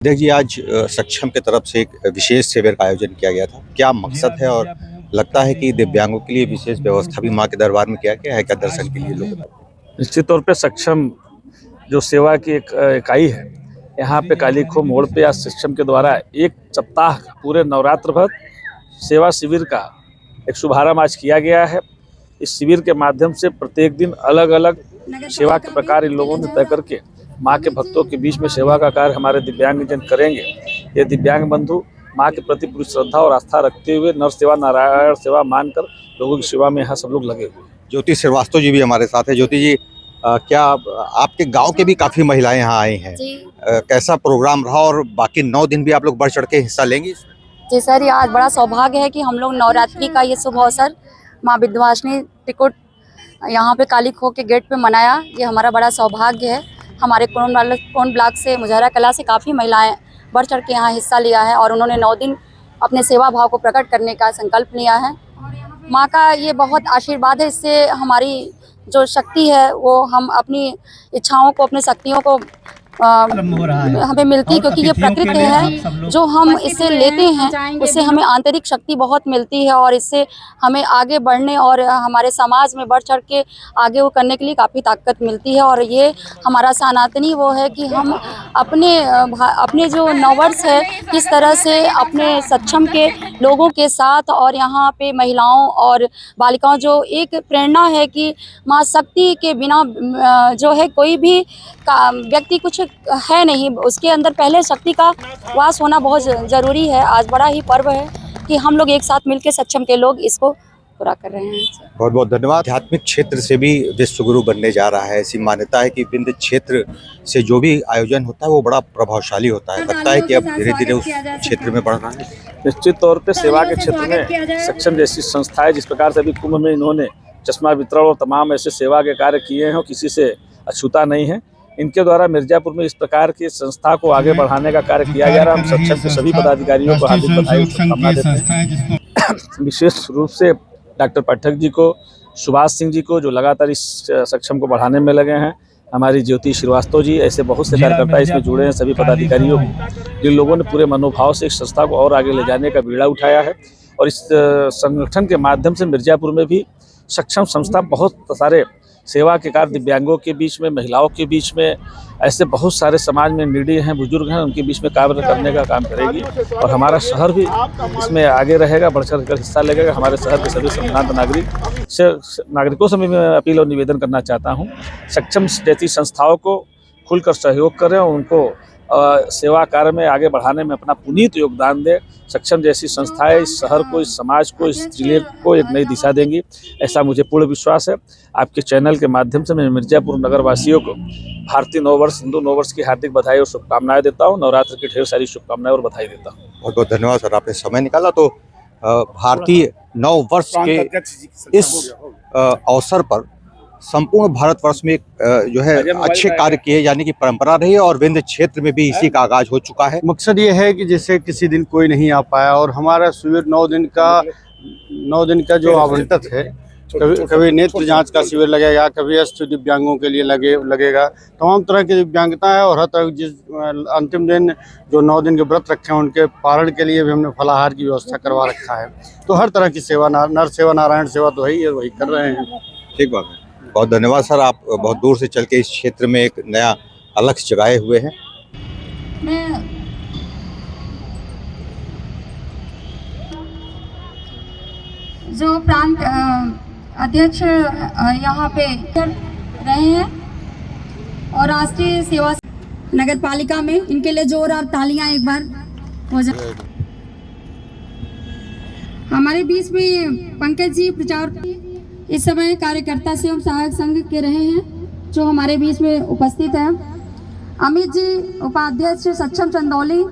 देखिए आज सक्षम की तरफ से एक विशेष शिविर का आयोजन किया गया था। क्या मकसद है और लगता है कि दिव्यांगों के लिए विशेष व्यवस्था भी माँ के दरबार में किया गया है क्या दर्शन के लिए लोग? निश्चित तौर पे सक्षम जो सेवा की एक इकाई है, यहाँ पे काली खो मोड़ पे आज सक्षम के द्वारा एक सप्ताह का पूरे नवरात्र भर सेवा शिविर का एक शुभारंभ आज किया गया है। इस शिविर के माध्यम से प्रत्येक दिन अलग अलग सेवा के प्रकार इन लोगों ने तय करके माँ के भक्तों के बीच में सेवा का कार्य हमारे दिव्यांगजन करेंगे। ये दिव्यांग बंधु माँ के प्रति पूरी श्रद्धा और आस्था रखते हुए नर सेवा नारायण सेवा मानकर लोगों की सेवा में यहाँ सब लोग लगे हुए हैं। ज्योति श्रीवास्तव जी भी हमारे साथ है। ज्योति जी, क्या आपके गांव के भी काफी महिलाएं यहाँ आई हैं? कैसा प्रोग्राम रहा और बाकी 9 दिन भी आप लोग बढ़ चढ़ के हिस्सा लेंगे? जी सर, ये आज बड़ा सौभाग्य है कि हम लोग नवरात्रि का ये शुभ अवसर माँ विंध्यवासिनी त्रिकुट यहाँ पे काली खो के गेट पे मनाया। ये हमारा बड़ा सौभाग्य है। हमारे कोन ब्लॉक से मुजहरा कला से काफ़ी महिलाएं बढ़ चढ़ के यहाँ हिस्सा लिया है और उन्होंने 9 दिन अपने सेवा भाव को प्रकट करने का संकल्प लिया है। माँ का ये बहुत आशीर्वाद है। इससे हमारी जो शक्ति है वो हम अपनी इच्छाओं को, अपनी शक्तियों को हमें मिलती है, क्योंकि ये प्रकृति है। जो हम इससे लेते हैं उससे हमें आंतरिक शक्ति बहुत मिलती है और इससे हमें आगे बढ़ने और हमारे समाज में बढ़ चढ़ के आगे वो करने के लिए काफ़ी ताकत मिलती है। और ये हमारा सनातनी वो है कि हम अपने जो नववर्ष है किस तरह से अपने सक्षम के लोगों के साथ और यहाँ पे महिलाओं और बालिकाओं जो एक प्रेरणा है कि माँ शक्ति के बिना जो है कोई भी व्यक्ति कुछ है नहीं, उसके अंदर पहले शक्ति का वास होना बहुत ज़रूरी है। आज बड़ा ही पर्व है कि हम लोग एक साथ मिलकर सक्षम के लोग इसको पूरा कर रहे हैं। बहुत बहुत धन्यवाद। आध्यात्मिक क्षेत्र से भी विश्व गुरु बनने जा रहा है। ऐसी मान्यता है कि विंध्य क्षेत्र से जो भी आयोजन होता है वो बड़ा प्रभावशाली होता है। लगता है कि अब धीरे धीरे उस क्षेत्र में बढ़ रहा है। निश्चित तौर पे सेवा के क्षेत्र में सक्षम जैसी संस्थाएं जिस प्रकार से अभी कुंभ में इन्होंने चश्मा वितरण और तमाम ऐसे सेवा के कार्य किए हैं, किसी से अछूता नहीं है। इनके द्वारा मिर्जापुर में इस प्रकार की संस्था को आगे बढ़ाने का कार्य किया जा रहा है। हम सक्षम के सभी पदाधिकारियों को हार्दिक बधाई और शुभकामनाएं देते हैं। विशेष रूप से डॉक्टर पाठक जी को, सुभाष सिंह जी को, जो लगातार इस सक्षम को बढ़ाने में लगे हैं। हमारी ज्योति श्रीवास्तव जी, ऐसे बहुत से कार्यकर्ता इसमें जुड़े हैं। सभी पदाधिकारियों को, जिन लोगों ने पूरे मनोभाव से इस संस्था को और आगे ले जाने का बीड़ा उठाया है। और इस संगठन के माध्यम से मिर्जापुर में भी सक्षम संस्था बहुत सारे सेवा के कार्य दिव्यांगों के बीच में, महिलाओं के बीच में, ऐसे बहुत सारे समाज में नीडी हैं, बुजुर्ग हैं, उनके बीच में कार्य करने का काम करेगी। और हमारा शहर भी इसमें आगे रहेगा, बढ़ चढ़ कर हिस्सा लेगा। हमारे शहर के सभी संभ्रांत नागरिकों से मैं अपील और निवेदन करना चाहता हूँ, सक्षम जैसी संस्थाओं को खुलकर सहयोग करें और उनको सेवा कार्य में आगे बढ़ाने में अपना पुनीत योगदान दें। सक्षम जैसी संस्थाएं इस शहर को, इस समाज को, इस जिले को एक नई दिशा देंगी, ऐसा मुझे पूर्ण विश्वास है। आपके चैनल के माध्यम से मैं मिर्जापुर नगर वासियों को भारतीय नववर्ष, हिंदू नववर्ष की हार्दिक बधाई और शुभकामनाएं देता हूं। नवरात्र की ढेर सारी शुभकामनाएं और बधाई देता हूं। बहुत बहुत धन्यवाद सर, आपने समय निकाला। तो भारतीय नववर्ष के इस अवसर पर संपूर्ण भारतवर्ष में जो है अच्छे कार्य किए जाने की परंपरा रही है और विंध्य क्षेत्र में भी इसी का आगाज हो चुका है। मकसद ये है कि जैसे किसी दिन कोई नहीं आ पाया और हमारा शिविर 9 दिन का जो आवंटित है, कभी नेत्र जांच का शिविर लगेगा, कभी अस्त दिव्यांगों के लिए लगेगा। तमाम तरह की दिव्यांगता है और हर तरह जिस अंतिम दिन जो 9 दिन के व्रत रखे हैं उनके पारण के लिए भी हमने फलाहार की व्यवस्था करवा रखा है। तो हर तरह की सेवा, नर सेवा नारायण सेवा तो वही कर रहे हैं। ठीक बात है। बहुत धन्यवाद सर, आप बहुत दूर से चल के इस क्षेत्र में एक नया अलग जगाए हुए हैं। जो प्रांत अध्यक्ष यहाँ पे रहे हैं और राष्ट्रीय सेवा नगर पालिका में, इनके लिए जोरदार तालियां एक बार हो जाए। हमारे बीच में पंकज जी प्रचार इस समय कार्यकर्ता से हम सहायक संघ के रहे हैं जो हमारे बीच में उपस्थित हैं। अमित जी उपाध्यक्ष सक्षम चंदौली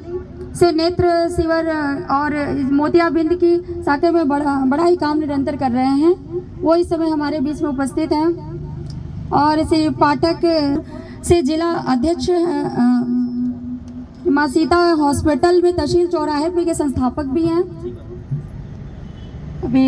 से नेत्र शिविर और मोतियाबिंद की शाखा में बड़ा ही काम निरंतर कर रहे हैं, वो इस समय हमारे बीच में उपस्थित हैं। और श्री पाठक से जिला अध्यक्ष माँ सीता हॉस्पिटल में तहसील चौराहे पे के संस्थापक भी हैं। अभी